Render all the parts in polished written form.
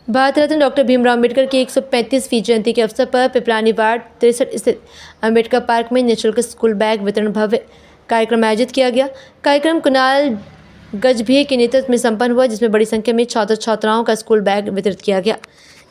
Bharat Ratna doctor Bhimrao Ambedkar की 135वीं जयंती के अवसर पर पिपलानी वार्ड 63 स्थित अम्बेडकर पार्क में निःशुल्क स्कूल बैग वितरण भव्य कार्यक्रम आयोजित किया गया। कार्यक्रम कुणाल गजभिये के नेतृत्व में संपन्न हुआ, जिसमें बड़ी संख्या में छात्र छात्राओं का स्कूल बैग वितरित किया गया।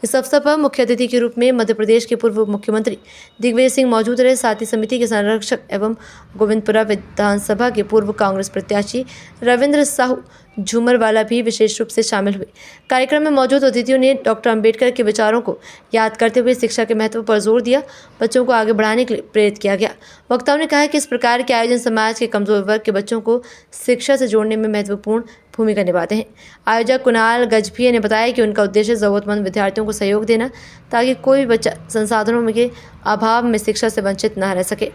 इस अवसर पर मुख्य अतिथि के रूप में मध्य प्रदेश के पूर्व मुख्यमंत्री दिग्विजय सिंह मौजूद रहे। साथ ही समिति के संरक्षक एवं गोविंदपुरा विधानसभा के पूर्व कांग्रेस प्रत्याशी रविंद्र साहू झूमरवाला भी विशेष रूप से शामिल हुए। कार्यक्रम में मौजूद अतिथियों ने डॉक्टर अंबेडकर के विचारों को याद करते हुए शिक्षा के महत्व पर जोर दिया। बच्चों को आगे बढ़ाने के लिए प्रेरित किया गया। वक्ताओं ने कहा कि इस प्रकार के आयोजन समाज के कमजोर वर्ग के बच्चों को शिक्षा से जोड़ने में महत्वपूर्ण भूमिका निभाते हैं। आयोजक कुणाल गजभिये ने बताया कि उनका उद्देश्य जरूरतमंद विद्यार्थियों को सहयोग देना, ताकि कोई भी बच्चा संसाधनों के अभाव में शिक्षा से वंचित न रह सके।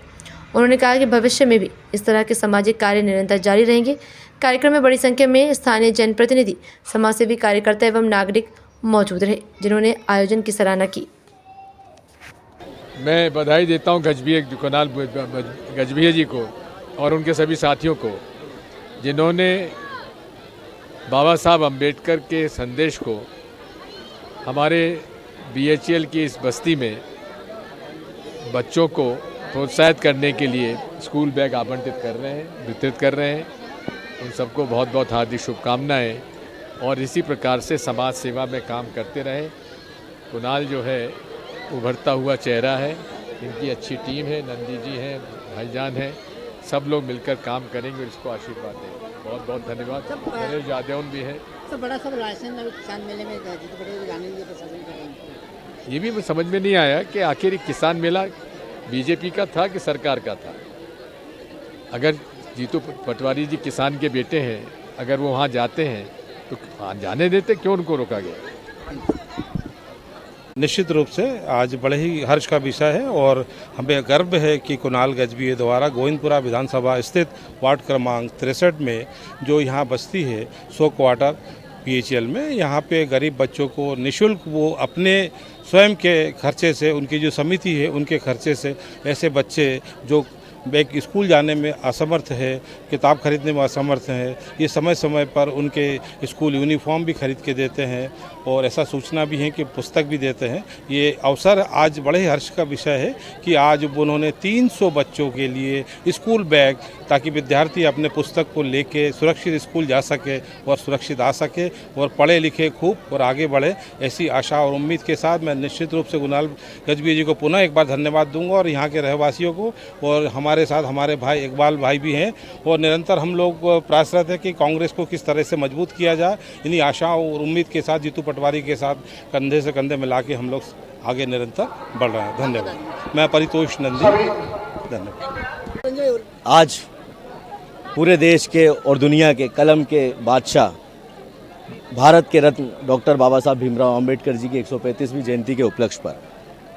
उन्होंने कहा कि भविष्य में भी इस तरह के सामाजिक कार्य निरंतर जारी रहेंगे। कार्यक्रम में बड़ी संख्या में स्थानीय जनप्रतिनिधि, समाजसेवी कार्यकर्ता एवं नागरिक मौजूद रहे, जिन्होंने आयोजन की सराहना की। मैं बधाई देता हूं कुणाल गजभिये जी को और उनके सभी साथियों को, जिन्होंने बाबा साहब अम्बेडकर के संदेश को हमारे BHEL की इस बस्ती में बच्चों को प्रोत्साहित करने के लिए स्कूल बैग वितरित कर रहे हैं। उन सबको बहुत बहुत हार्दिक शुभकामनाएं और इसी प्रकार से समाज सेवा में काम करते रहे। कुणाल जो है उभरता हुआ चेहरा है, इनकी अच्छी टीम है, नंदी जी हैं, भाईजान हैं, सब लोग मिलकर काम करेंगे और इसको आशीर्वाद देंगे। बहुत बहुत धन्यवाद। मेरे जादौन भी है। किसान मेले में ये भी समझ में नहीं आया कि आखिर किसान मेला बीजेपी का था कि सरकार का था। अगर जीतू पटवारी जी किसान के बेटे हैं, अगर वो वहाँ जाते हैं तो जाने देते, क्यों उनको रोका गया? निश्चित रूप से आज बड़े ही हर्ष का विषय है और हमें गर्व है कि कुणाल गजभिये द्वारा गोविंदपुरा विधानसभा स्थित वार्ड क्रमांक 63 में जो यहाँ बस्ती है 100 क्वार्टर BHEL में, यहाँ पे गरीब बच्चों को निःशुल्क वो अपने स्वयं के खर्चे से, उनकी जो समिति है उनके खर्चे से, ऐसे बच्चे जो बैग स्कूल जाने में असमर्थ है, किताब खरीदने में असमर्थ है, ये समय समय पर उनके स्कूल यूनिफॉर्म भी खरीद के देते हैं और ऐसा सूचना भी है कि पुस्तक भी देते हैं। ये अवसर आज बड़े ही हर्ष का विषय है कि आज उन्होंने 300 बच्चों के लिए स्कूल बैग, ताकि विद्यार्थी अपने पुस्तक को लेके सुरक्षित स्कूल जा सके और सुरक्षित आ सके और पढ़े लिखे खूब और आगे बढ़े, ऐसी आशा और उम्मीद के साथ मैं निश्चित रूप से कुणाल गजभिये जी को पुनः एक बार धन्यवाद दूंगा और यहाँ के रहवासियों को, और हमारे साथ हमारे भाई इकबाल भाई भी हैं, और निरंतर हम लोग प्रयासरत है कि कांग्रेस को किस तरह से मजबूत किया जाए। इन्हीं आशा और उम्मीद के साथ जीतू पटवारी के साथ कंधे से कंधे मिला के हम लोग आगे निरंतर बढ़ रहे हैं। धन्यवाद। मैं परितोष नंदी, धन्यवाद। आज पूरे देश के और दुनिया के कलम के बादशाह, भारत के रत्न डॉक्टर बाबा साहब भीमराव अम्बेडकर जी की 135वीं जयंती के उपलक्ष्य पर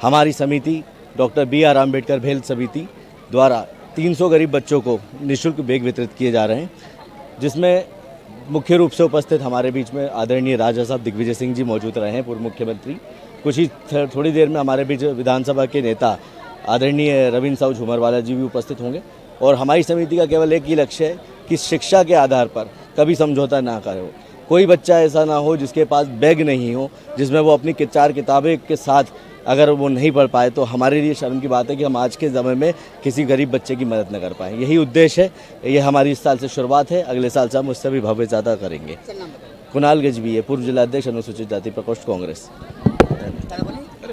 हमारी समिति डॉक्टर BR अम्बेडकर भेल समिति द्वारा 300 गरीब बच्चों को निःशुल्क बैग वितरित किए जा रहे हैं, जिसमें मुख्य रूप से उपस्थित हमारे बीच में आदरणीय राजा साहब दिग्विजय सिंह जी मौजूद रहे हैं, पूर्व मुख्यमंत्री। कुछ ही थोड़ी देर में हमारे बीच विधानसभा के नेता आदरणीय रविंद्र साहू झूमरवाला जी भी उपस्थित होंगे। और हमारी समिति का केवल एक ही लक्ष्य है कि शिक्षा के आधार पर कभी समझौता ना करे। कोई बच्चा ऐसा ना हो जिसके पास बैग नहीं हो, जिसमें वो अपनी 4 किताबें के साथ अगर वो नहीं पढ़ पाए, तो हमारे लिए शर्म की बात है कि हम आज के समय में किसी गरीब बच्चे की मदद न कर पाएँ। यही उद्देश्य है। ये हमारी इस साल से शुरुआत है, अगले साल से हम उससे भी भव्य ज़्यादा करेंगे। कुणाल गजभिये, पूर्व जिला अध्यक्ष, अनुसूचित जाति प्रकोष्ठ, कांग्रेस।